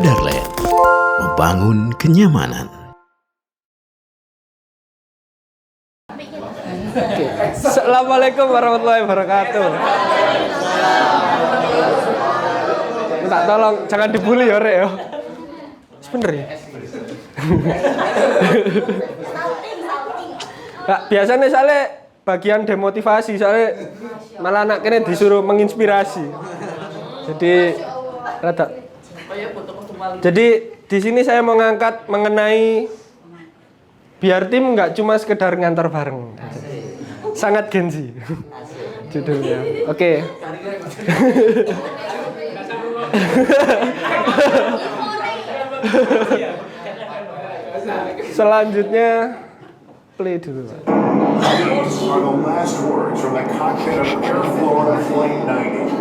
Radarland, membangun kenyamanan. Oke. Assalamualaikum warahmatullahi wabarakatuh. Minta tolong jangan dibully ya, Rek ya. Sebenernya. Nah, biasanya soalnya bagian demotivasi, soalnya malah anak ini disuruh menginspirasi. Jadi di sini saya mau ngangkat mengenai biar tim nggak cuma sekedar ngantar bareng. Sangat Gen Z judulnya. Oke. Selanjutnya play dulu. These are the last words from the cockpit of Air Florida Flight 90.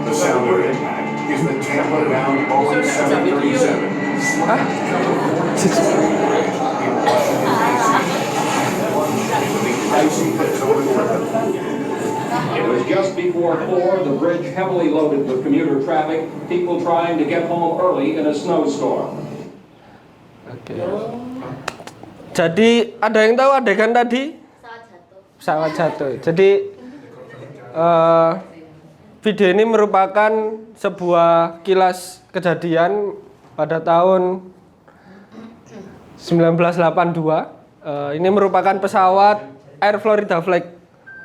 The sound of impact is the Tampa-bound Boeing 737. It was just before 4, the bridge heavily loaded with commuter traffic, people trying to get home early in a snowstorm. Oke. Jadi ada yang tahu adegan tadi? Pesawat jatuh. Jadi video ini merupakan sebuah kilas kejadian pada tahun 1982. Ini merupakan pesawat Air Florida Flight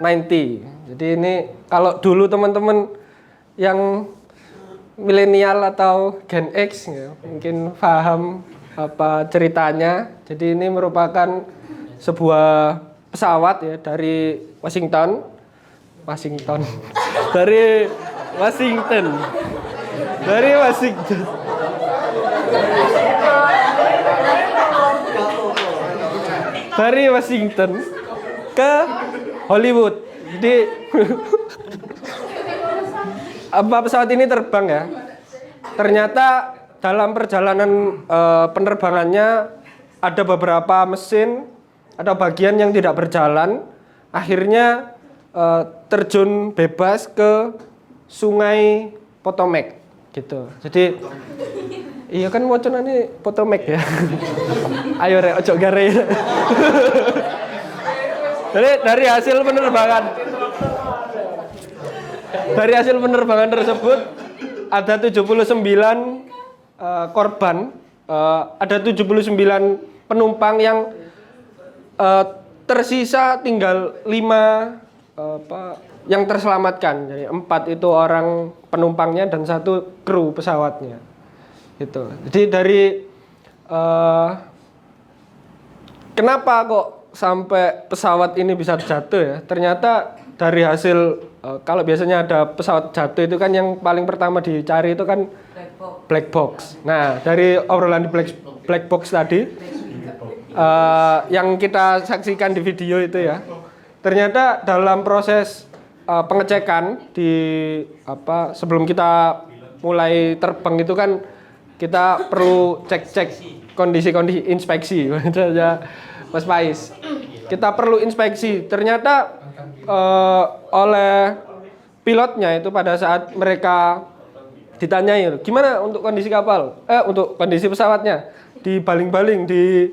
90. Jadi ini kalau dulu teman-teman yang milenial atau Gen X ya, mungkin paham apa ceritanya. Jadi ini merupakan sebuah pesawat ya dari Washington. Dari Washington ke Hollywood. Jadi apa pesawat ini terbang ya? Ternyata dalam perjalanan penerbangannya ada beberapa mesin atau bagian yang tidak berjalan. Akhirnya terjun bebas ke Sungai Potomac gitu. Jadi iya kan wacanane Potomac ya. Ayo Rek, ojo gare. Jadi dari hasil penerbangan tersebut ada 79 korban, ada 79 penumpang yang tersisa tinggal 5 yang terselamatkan. Jadi 4 itu orang penumpangnya dan 1 kru pesawatnya. Gitu. Jadi dari kenapa kok sampai pesawat ini bisa jatuh ya? Ternyata dari hasil kalau biasanya ada pesawat jatuh itu kan yang paling pertama dicari itu kan black box. Nah, dari obrolan di black box tadi yang kita saksikan di video itu ya. Ternyata dalam proses pengecekan di sebelum kita mulai terbang itu kan kita perlu cek kondisi inspeksi ya Mas Pais. Kita perlu inspeksi. Ternyata oleh pilotnya itu pada saat mereka ditanyai gimana untuk kondisi kapal, untuk kondisi pesawatnya, dibaling-baling di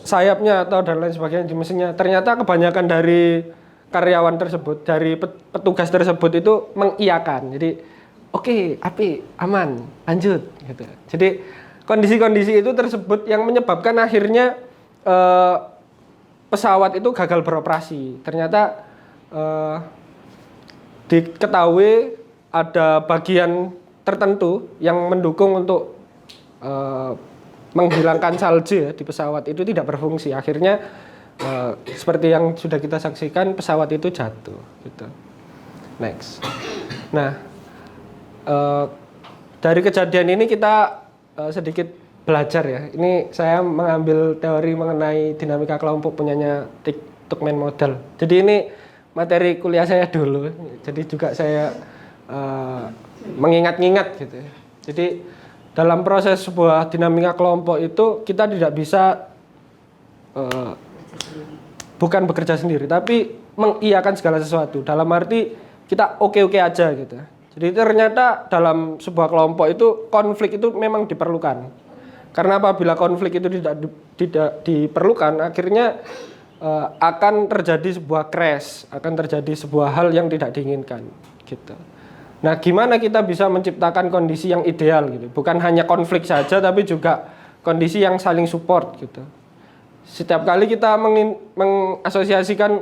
sayapnya atau dan lain sebagainya di mesinnya. Ternyata kebanyakan dari karyawan tersebut, dari petugas tersebut itu mengiyakan. Jadi oke, api, aman, lanjut gitu. Jadi kondisi-kondisi itu tersebut yang menyebabkan akhirnya pesawat itu gagal beroperasi. Ternyata diketahui ada bagian tertentu yang mendukung untuk menghilangkan salju ya, di pesawat itu tidak berfungsi. Akhirnya seperti yang sudah kita saksikan, pesawat itu jatuh gitu. Next. Nah, dari kejadian ini kita sedikit belajar ya. Ini saya mengambil teori mengenai dinamika kelompok punyanya Tuckman Model. Jadi ini materi kuliah saya dulu. Jadi juga saya mengingat-ingat gitu. Jadi dalam proses sebuah dinamika kelompok itu kita tidak bisa bukan bekerja sendiri, tapi mengiyakan segala sesuatu. Dalam arti kita oke-oke aja gitu. Jadi ternyata dalam sebuah kelompok itu konflik itu memang diperlukan. Karena apabila konflik itu tidak diperlukan, akhirnya akan terjadi sebuah crash, akan terjadi sebuah hal yang tidak diinginkan gitu. Nah, gimana kita bisa menciptakan kondisi yang ideal gitu? Bukan hanya konflik saja, tapi juga kondisi yang saling support gitu. Setiap kali kita mengasosiasikan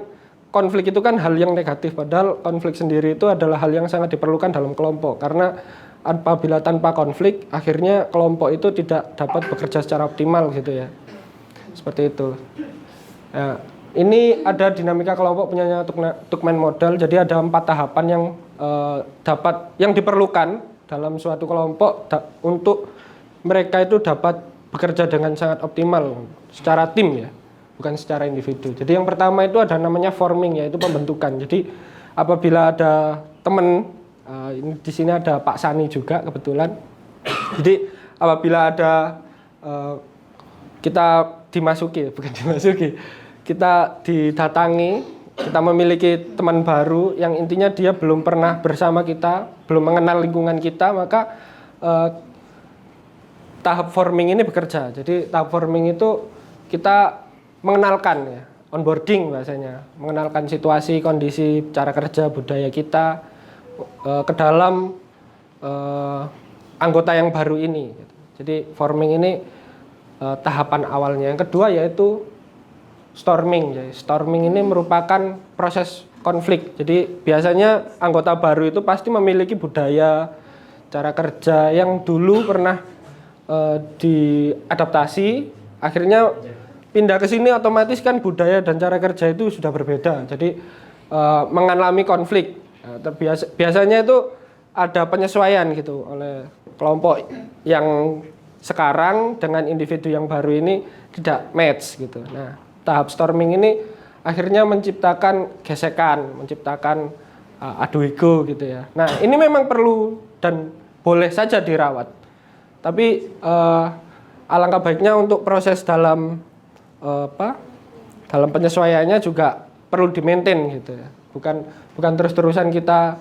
konflik itu kan hal yang negatif, padahal konflik sendiri itu adalah hal yang sangat diperlukan dalam kelompok. Karena apabila tanpa konflik, akhirnya kelompok itu tidak dapat bekerja secara optimal gitu ya. Seperti itu. Nah, ini ada dinamika kelompok punyanya Tuckman model. Jadi ada 4 tahapan yang diperlukan dalam suatu kelompok untuk mereka itu dapat bekerja dengan sangat optimal secara tim ya, bukan secara individu. Jadi yang pertama itu ada namanya forming, yaitu pembentukan. Jadi apabila ada teman, ini di sini ada Pak Sani juga kebetulan. Jadi apabila ada kita kita didatangi, kita memiliki teman baru yang intinya dia belum pernah bersama kita, belum mengenal lingkungan kita, maka tahap forming ini bekerja. Jadi tahap forming itu kita mengenalkan ya, onboarding bahasanya, mengenalkan situasi, kondisi, cara kerja, budaya kita ke dalam anggota yang baru ini. Jadi forming ini tahapan awalnya. Yang kedua yaitu storming. Jadi storming ini merupakan proses konflik. Jadi biasanya anggota baru itu pasti memiliki budaya, cara kerja yang dulu pernah diadaptasi, akhirnya pindah ke sini otomatis kan budaya dan cara kerja itu sudah berbeda. Jadi mengalami konflik. Biasanya itu ada penyesuaian gitu oleh kelompok yang sekarang dengan individu yang baru ini tidak match gitu. Nah, tahap storming ini akhirnya menciptakan gesekan, menciptakan adu ego gitu ya. Nah, ini memang perlu dan boleh saja dirawat. Tapi alangkah baiknya untuk proses dalam dalam penyesuaiannya juga perlu di-maintain gitu ya. Bukan terus-terusan kita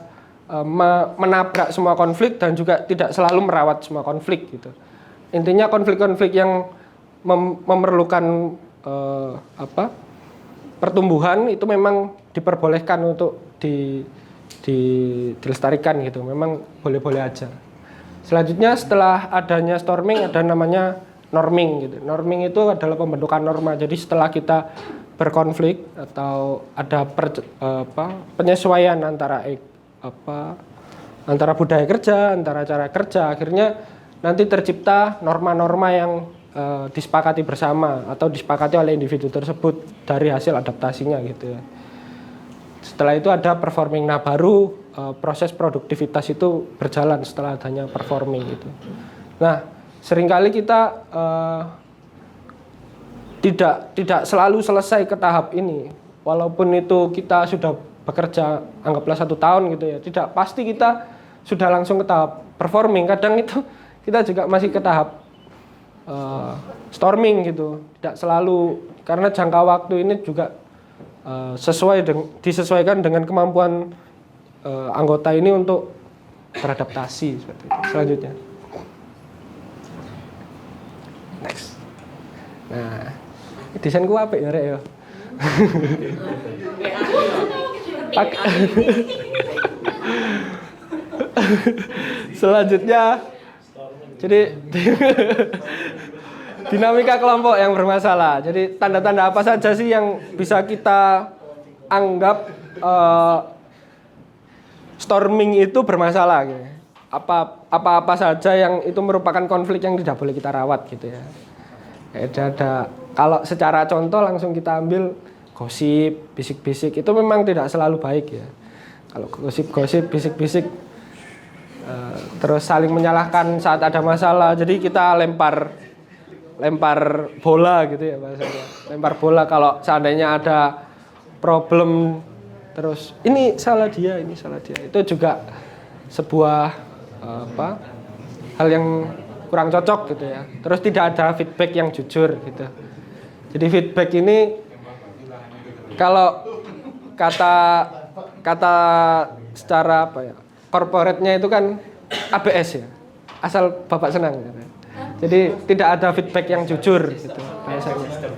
menabrak semua konflik dan juga tidak selalu merawat semua konflik gitu. Intinya konflik-konflik yang memerlukan pertumbuhan itu memang diperbolehkan untuk dilestarikan gitu. Memang boleh-boleh aja. Selanjutnya setelah adanya storming ada namanya norming gitu. Norming itu adalah pembentukan norma. Jadi setelah kita berkonflik atau ada penyesuaian antara budaya kerja, antara cara kerja, akhirnya nanti tercipta norma-norma yang disepakati bersama atau disepakati oleh individu tersebut dari hasil adaptasinya gitu ya. Setelah itu ada performing. Nah, baru proses produktivitas itu berjalan setelah adanya performing gitu. Nah, seringkali kita tidak selalu selesai ke tahap ini. Walaupun itu kita sudah bekerja anggaplah 1 tahun gitu ya. Tidak pasti kita sudah langsung ke tahap performing. Kadang itu kita juga masih ke tahap storming gitu. Tidak selalu, karena jangka waktu ini juga disesuaikan dengan kemampuan anggota ini untuk beradaptasi seperti itu. Selanjutnya. Next. Nah, desainku apik ya, Rek ya. Selanjutnya, jadi dinamika kelompok yang bermasalah. Jadi tanda-tanda apa saja sih yang bisa kita anggap storming itu bermasalah gitu. Apa saja yang itu merupakan konflik yang tidak boleh kita rawat gitu ya. Ada kalau secara contoh langsung kita ambil gosip, bisik-bisik itu memang tidak selalu baik ya. Kalau gosip-gosip, bisik-bisik terus saling menyalahkan saat ada masalah. Jadi kita lempar bola gitu ya bahasanya. Lempar bola kalau seandainya ada problem terus ini salah dia. Itu juga sebuah hal yang kurang cocok gitu ya. Terus tidak ada feedback yang jujur gitu. Jadi feedback ini kalau kata secara apa ya, corporate-nya itu kan ABS ya, asal Bapak senang gitu. Jadi tidak ada feedback yang jujur gitu biasanya.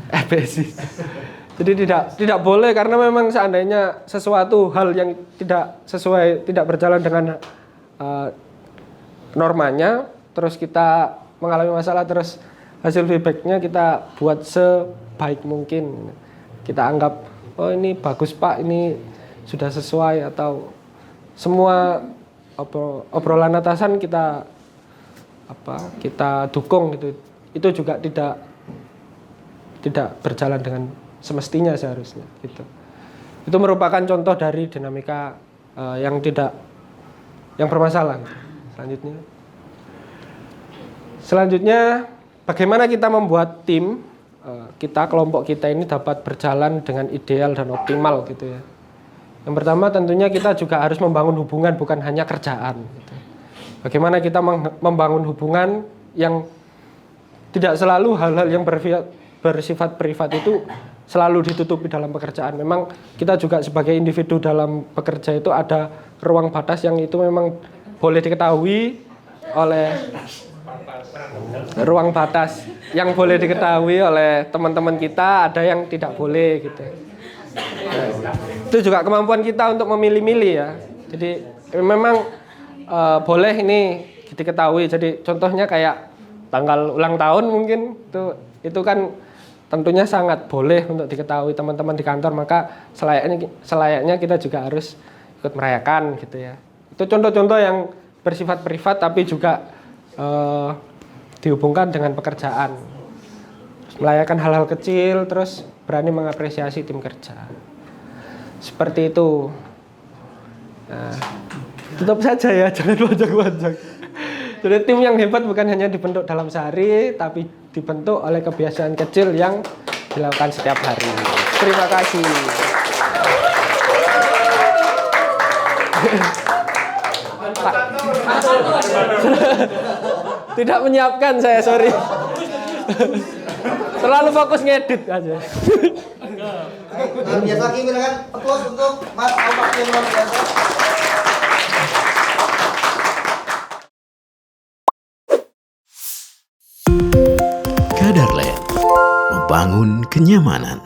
ABS. Jadi tidak boleh, karena memang seandainya sesuatu hal yang tidak sesuai, tidak berjalan dengan normanya, terus kita mengalami masalah, terus hasil feedbacknya kita buat sebaik mungkin. Kita anggap, oh ini bagus Pak, ini sudah sesuai, atau semua obrolan atasan kita dukung gitu. Itu juga tidak berjalan dengan semestinya seharusnya gitu. Itu merupakan contoh dari dinamika yang bermasalah. Selanjutnya bagaimana kita membuat tim kelompok kita ini dapat berjalan dengan ideal dan optimal gitu ya. Yang pertama tentunya kita juga harus membangun hubungan, bukan hanya kerjaan gitu. Bagaimana kita membangun hubungan yang tidak selalu hal-hal yang bersifat privat itu selalu ditutupi dalam pekerjaan. Memang kita juga sebagai individu dalam bekerja itu ada ruang batas yang itu memang boleh diketahui oleh teman-teman kita, ada yang tidak boleh gitu. Itu juga kemampuan kita untuk memilih-milih ya. Jadi memang boleh ini diketahui. Jadi contohnya kayak tanggal ulang tahun mungkin itu kan tentunya sangat boleh untuk diketahui teman-teman di kantor, maka selayaknya kita juga harus ikut merayakan gitu ya. Itu contoh-contoh yang bersifat privat tapi juga dihubungkan dengan pekerjaan. Merayakan hal-hal kecil, terus berani mengapresiasi tim kerja. Seperti itu. Nah, tutup saja ya, jangan panjang-panjang. Jadi tim yang hebat bukan hanya dibentuk dalam sehari, tapi dibentuk oleh kebiasaan kecil yang dilakukan setiap hari. Terima kasih. Tidak menyiapkan saya, sorry. Terlalu fokus ngedit aja. Biasa lagi silakan applause untuk Mas Ahmad yang luar biasa. Kadarland, membangun kenyamanan.